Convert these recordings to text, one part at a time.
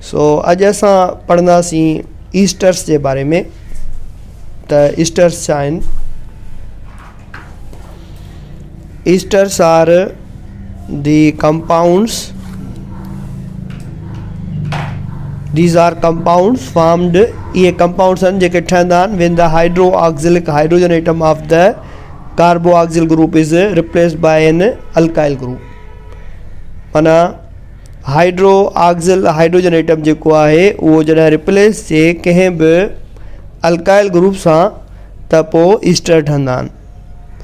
सो अॼु असां पढ़ंदासीं ईस्टर्स जे बारे में। त ईस्टर्स छा आहिनि? Esters are the compounds, these are compounds formed, ये कंपाउंड्स आहिनि जेके ठहंदा आहिनि when the hydroxylic hydrogen atom of the carboxyl group is replaced by an alkyl group। माना हाइड्रोक्सिल हाइड्रोजन एटम जेको आहे उहो जॾहिं रिप्लेस थिए कंहिं बि अल्काइल ग्रुप सां त पोइ ईस्टर ठहंदा आहिनि।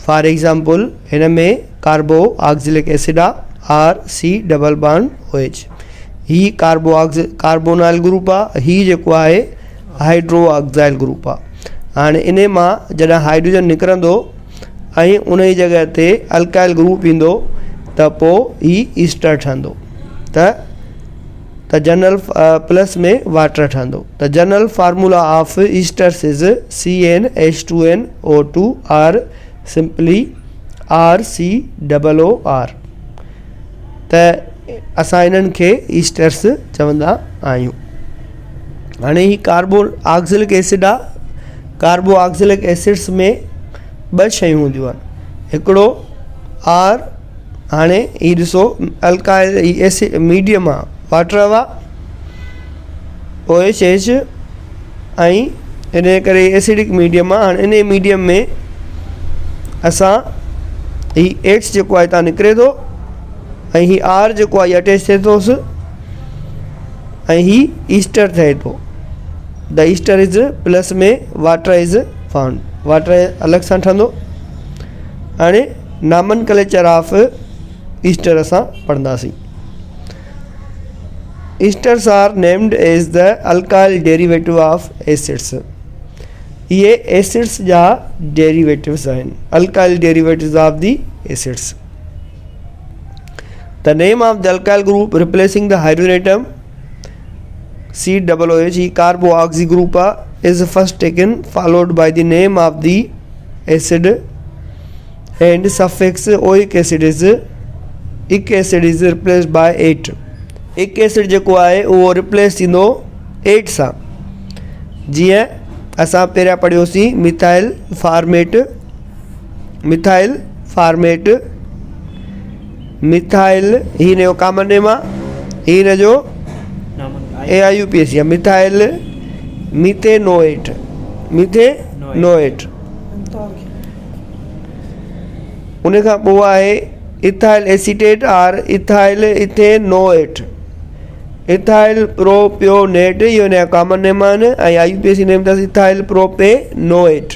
फॉर एग्ज़ाम्पल हिन में कार्बोक्सिलिक एसिड आहे RC डबल बॉन्ड OH, ही कार्बोनाइल ग्रुप आहे, ही जेको आहे हाइड्रोक्साइल ग्रुप आहे। हाणे इन मां जॾहिं हाइड्रोजन निकिरंदो ऐं उन जी जॻह ते अल्काइल ग्रुप ईंदो त पोइ ही ईस्टर ठहंदो। त जनरल प्लस में वाटर ठहंदो। त general formula of esters is CnH2nO2 or simply RCOOR। त असां इन्हनि खे ईस्टर्स चवंदा आहियूं। हाणे ही कार्बोक्सिलिक एसिड आहे। कार्बोक्सिलिक एसिड्स में ॿ शयूं हूंदियूं आहिनि, हिकिड़ो R, हाणे ही ॾिसो अल्काइल एसिड मीडियम आहे, वाटर आहे OH ऐं इन करे एसिडिक मीडियम आहे। हाणे इन मीडियम में असां ही H जेको आहे हितां निकिरे थो ऐं ही R जेको आहे अटैच थिए थोसि ऐं ही ईस्टर थिए थो। द ईस्टर इज़ प्लस में वाटर इज़ फाउंड, वाटर अलॻि सां ठहंदो। हाणे नॉमनक्लेचर ऑफ ईस्टर असां पढ़ंदासीं। Esters are named as the alkyl derivative of acids. ये एसिड्स जा डेरिवेटिव्स आहिनि, alkyl derivatives of the acids. The name of the alkyl group replacing the hydrogen atom COOH, ही कार्बोक्सी ग्रुप आहे, is first taken followed by the name of the acid and suffix oic acid is इक acid is replaced by 8। इक acid जेको आहे उहो replace थींदो 8 सां। जीअं असां पहिरियां पढ़ियोसीं methyl formate, methyl formate, methyl ही हिन जो कॉमन नेम आहे, ही हिन जो AIUPAC आहे, मिथाइल मीथेनोएट, मीथेनोएट। उन खां पोइ आहे इथाइल एसीटेट और इथाइल इथेनोएट, इथाइल प्रोपियोनेट, इहो हिन जा कॉमन नेम आहिनि ऐं IUPAC नेम अथसि इथाइल प्रोपेनोएट।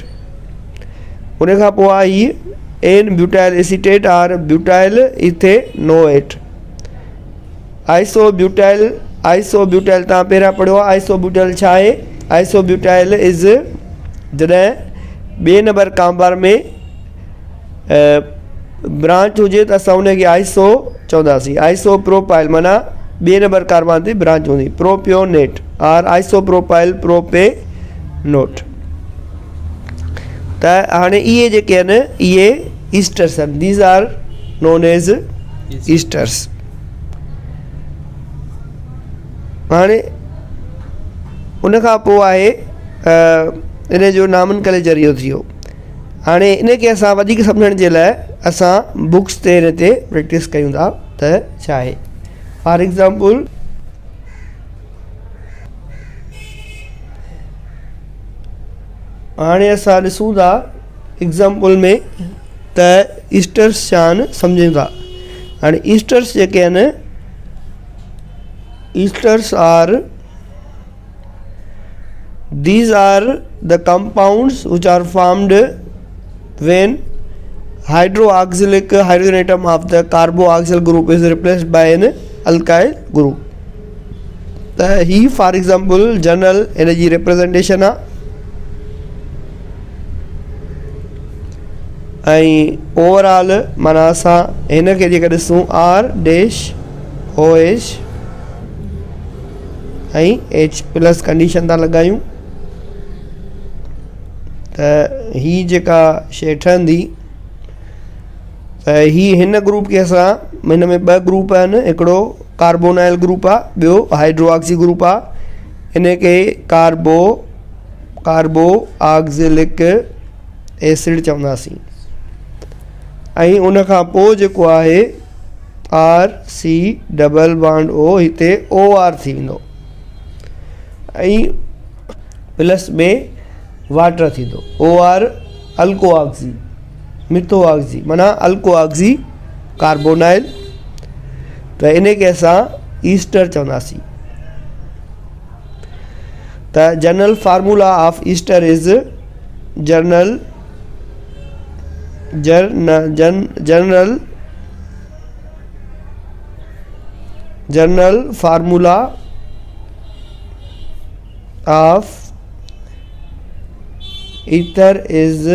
उन खां पोइ आहे ही एन ब्यूटाइल एसीटेट और ब्यूटाइल इथेनोएट। आइसोब्यूटाइल, आइसोब्यूटाइल तव्हां पहिरियां पढ़ियो आहे। आइसोब्यूटाइल छा आहे? आइसोब्यूटाइल इज़ जॾहिं ॿिए नंबर कार्बन में ब्रांच हुजे त असां उनखे आइसो चवंदासीं। आइसो प्रोपाइल माना ॿिए नंबर कार्बन ते ब्रांच हूंदी, propionate or iso propyl propanoate. त हाणे इहे जेके आहिनि इहे ईस्टर्स आहिनि, these are known as esters. हाणे उन खां पोइ आहे इन जो नॉमनक्लेचर इहो थी वियो। हाणे इनखे असां वधीक सम्झण जे लाइ असां बुक्स ते हिन ते प्रैक्टिस कयूं था त छा आहे। फॉर एग्ज़ाम्पल हाणे असां ॾिसूं था एग्ज़ाम्पल में त ईस्टर्स छा आहिनि सम्झूं था। हाणे ईस्टर्स जेके आहिनि, esters are these are the compounds which are formed when hydroxylic hydrogen atom of the carboxyl group is replaced by an alkyl group। त ही for example general energy representation आहे ऐं ओवरऑल माना असां हिन खे जेकर ॾिसूं R-OH ऐं H प्लस कंडीशन था लॻायूं त ही जेका शइ ठहंदी त ही हिन ग्रुप खे असां हिन में ॿ ग्रुप आहिनि, हिकिड़ो कार्बोनाइल ग्रुप आहे, ॿियो हाइड्रो ऑक्सी ग्रुप आहे। इन खे कार्बो ऑक्ज़िलिक एसिड चवंदासीं। ऐं उन खां पोइ जेको आहे RC डबल बॉन्ड O हिते OR थी वेंदो ऐं प्लस में वाटर थींदो। OR अल्को ऑक्सी, मिथो ऑक्सी माना अल्को ऑक्सी कार्बोनाइल, त इन खे असां ईस्टर चवंदासीं। त general formula of Easter is general formula of Easter is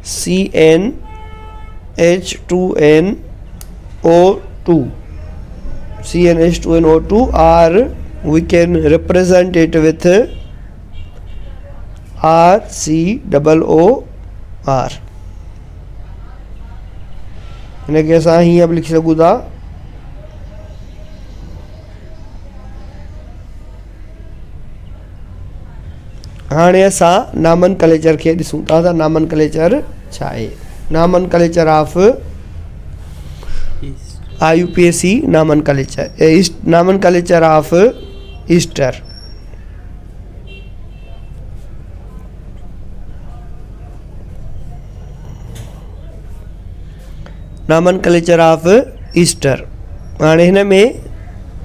CnH2nO2 or we can represent it with RCOOR। हिनखे असां हीअं बि लिखी सघूं था, हाणे असां नामनक्लेचर खे ॾिसूं था त नामनक्लेचर छा आहे। Nomenclature of IUPAC nomenclature of ester. Nomenclature of ester हाणे हिन में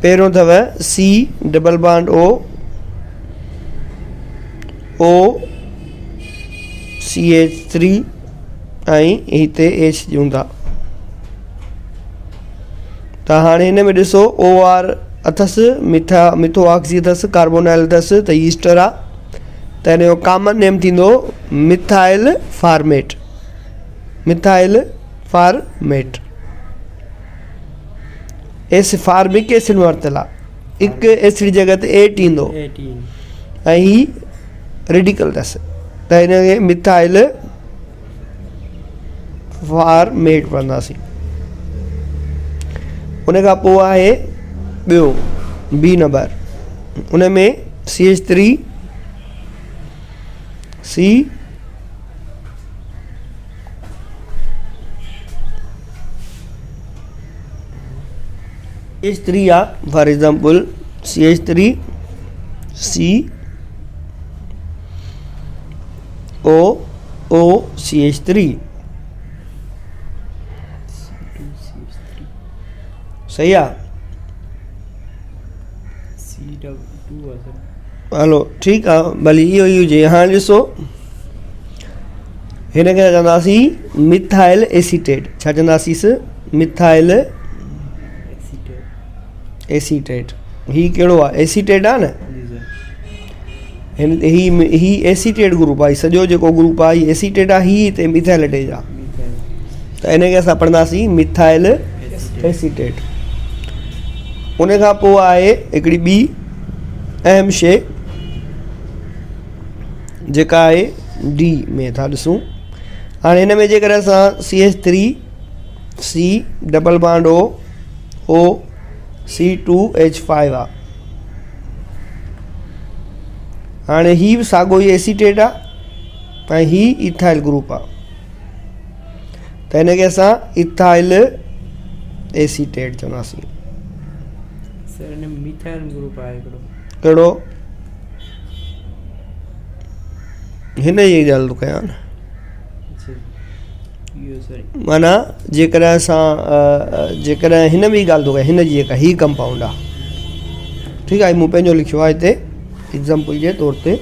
पहिरियों अथव C double bond O CH3 ऐं हिते H ॾियूं था। त हाणे हिन में ॾिसो OR अथसि, मिथो ऑक्सी अथसि, कार्बोनाइल अथसि, त ईस्टर आहे। त हिन जो कॉमन नेम थींदो मिथाइल फॉर्मेट। फार्मिक एसिड में वरितल आहे, हिकु एसिड जॻह ते 8 ईंदो ऐं ही रेडिकल अथसि, त हिनखे मिथाइल फॉर्मेट पढ़ंदासीं। उन खां पोइ आहे ॿियो B नंबर, उन में CH3 CH3 आहे। फॉर एग्जाम्पल CH3 COOCH3 सही आहे। हलो ठीकु आहे, भली इहो ई हुजे। हाणे ॾिसो हिनखे चवंदासीं मिथाइल एसीटेट। छा चवंदासीं? Methyl acetate. ही कहिड़ो आहे? एसीटेट आहे न। ही एसीटेट ग्रुप आहे, सॼो जेको ग्रुप आहे ही एसीटेट आहे, ही हिते मिथाइलेटेज आहे। त हिनखे असां पढ़ंदासीं मिथाइल एसीटेट। उन खां पोइ आहे हिकिड़ी ॿी अहम शइ जेका आहे D में था ॾिसूं। हाणे हिन में जेकर असां CH3 C double bond O C2H5 आहे। हाणे ही बि साॻियो ई एसीटेट आहे ऐं ही इथाइल ग्रुप आहे, त हिनखे असां इथाइल एसीटेट चवंदासीं। कहिड़ो? हिन जी ॻाल्हि थो कयां न, माना जेकर असां जेकर हिन में ई ॻाल्हि थो कयां, हिन जी जेका ही कंपाउंड आहे, ठीकु आहे। मूं पंहिंजो लिखियो आहे हिते एग्ज़ाम्पल जे तौर ते,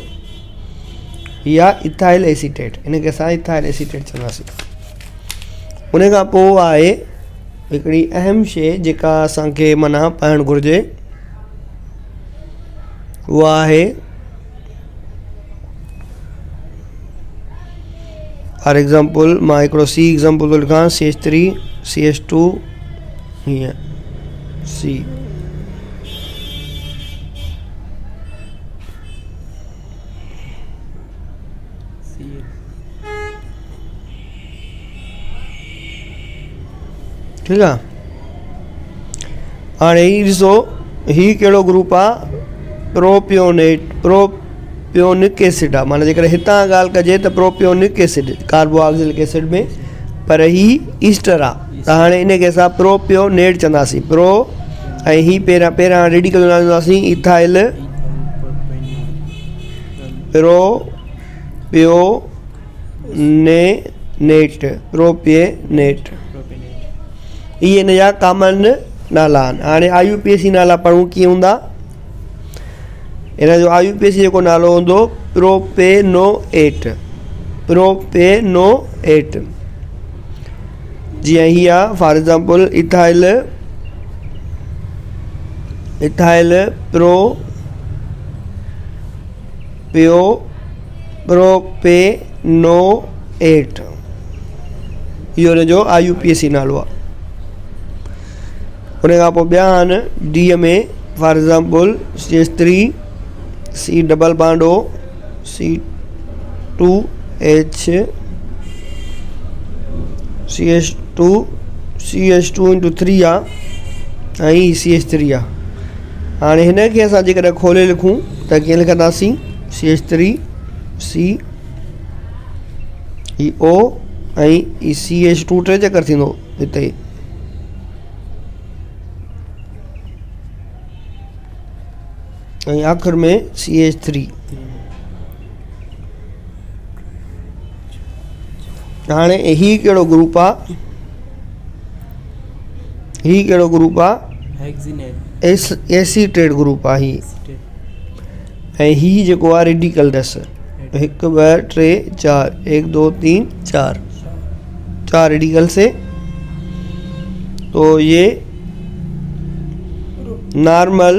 इहा इथाइल एसीटेट, हिनखे असां इथाइल एसीटेट चवंदासीं। उन खां पोइ आहे हिकिड़ी अहम शइ जेका असांखे माना पढ़णु घुरिजे, उहा आहे फॉर एग्ज़ाम्पल मां हिकिड़ो C एग्ज़ाम्पल थो लिखां, CH3 CH2 हीअं C। ठीकु आहे। हाणे हीउ ॾिसो हीउ कहिड़ो ग्रुप आहे, प्रोपियोनिक एसिड आहे। माना जेकर हितां ॻाल्हि कजे त प्रोपियोनिक एसिड कार्बोऑक्सिलिक एसिड में, पर हीउ ईस्टर आहे त हाणे इनखे असां प्रोपियोनेट चवंदासीं। प्रो ऐं हीउ पहिरां रेडिकल चवंदासीं इथाइल प्रोपियोनेट। इहे इन जा कॉमन नाला आहिनि। हाणे IUPAC नाला पढ़ूं कीअं हूंदा। इन जो IUPAC जेको नालो हूंदो प्रोपेनोएट। जीअं हीअ आहे फॉर एग्ज़ाम्पल इथाइल प्रोपेनोएट, इहो हिन जो IUPAC नालो आहे। उन खां पोइ ॿिया आहिनि D में for example CH3 C double bond O C2H CH2 into 3 आहे ऐं CH3 आहे। हाणे हिन खे असां जेकॾहिं खोले लिखूं त कीअं लिखंदासीं, CH3 C ई O ऐं CH2 टे चकर थींदो हिते, ऐं आख़िर में CH3। हाणे हीउ कहिड़ो ग्रुप आहे, एसीटेट ग्रुप आहे हीउ। ऐं हीउ जेको आहे रेडिकल अथसि 1 2 3 4 1 2 3 4 रेडिकल से। तो ये नॉर्मल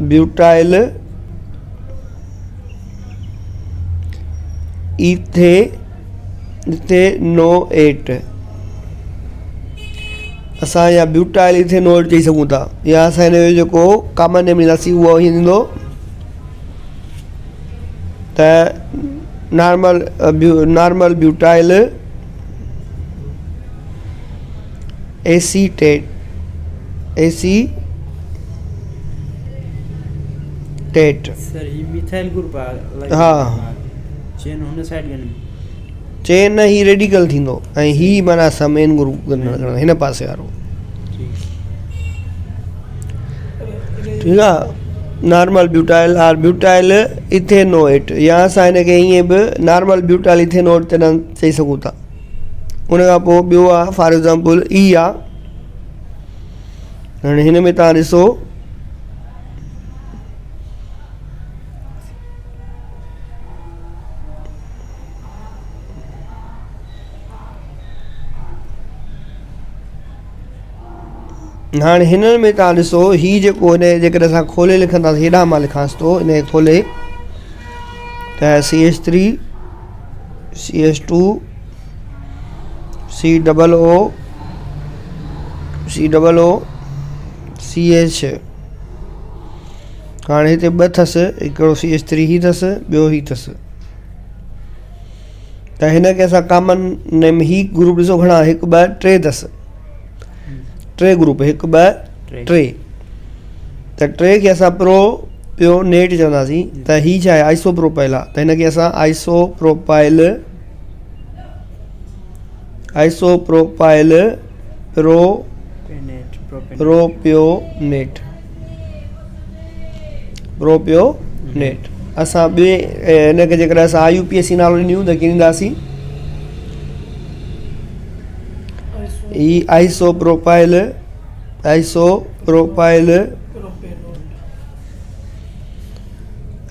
ब्यूटाइल इथेनोएट, असां या ब्यूटाइल इथेनोएट चई सघूं था, या असां हिन जो जेको कॉमन नेम ॾींदासीं उहो हीअं थींदो त नॉर्मल ब्यूटाइल एसीटेट। सर ये मिथाइल ग्रुप आहे। हाँ चेन हुन साइड में चेन ही रेडिकल थींदो ऐं ही माना असां मेन ग्रुप हिन पासे वारो। ठीकु आहे। Normal butyl or butyl ethanoate, या असां हिनखे ईअं बि नॉर्मल ब्यूटाइल इथेनोएट ते चई सघूं था। उन खां पोइ ॿियो आहे फॉर एग्ज़ाम्पल ई आहे। हाणे हिन में तव्हां ॾिसो हाणे हिननि में तव्हां ॾिसो हीउ जेको हिन जेकॾहिं असां खोले लिखंदासीं, हेॾां मां लिखांसि थो हिन खे खोले त CH3 CH2 C double O CH। हाणे हिते ॿ अथसि, हिकिड़ो CH3 ही अथसि, ॿियो ही अथसि। त हिनखे असां कॉमन नेम ही ग्रुप ॾिसो घणा 1 2 3 अथसि, टे ग्रुप 1 2 3। त टे खे असां प्रोपियोनेट चवंदासीं। त ही छा आहे, आइसोप्रोपाइल आहे। त हिनखे असां आइसोप्रोपाइल प्रोपियोनेट असां ॿिए हिनखे जेकॾहिं असां IUPAC नालो ॾींदियूं त कीअं ॾींदासीं, ही आइसोप्रोपाइल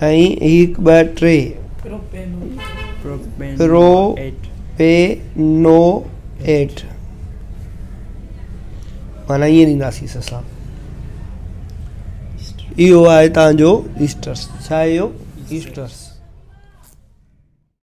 ऐं 1 2 3 प्रोपेनोएट, माना ईअं ॾींदासीं असां। इहो आहे तव्हांजो ईस्टर्स। छा आहे इहो? ईस्टर्स।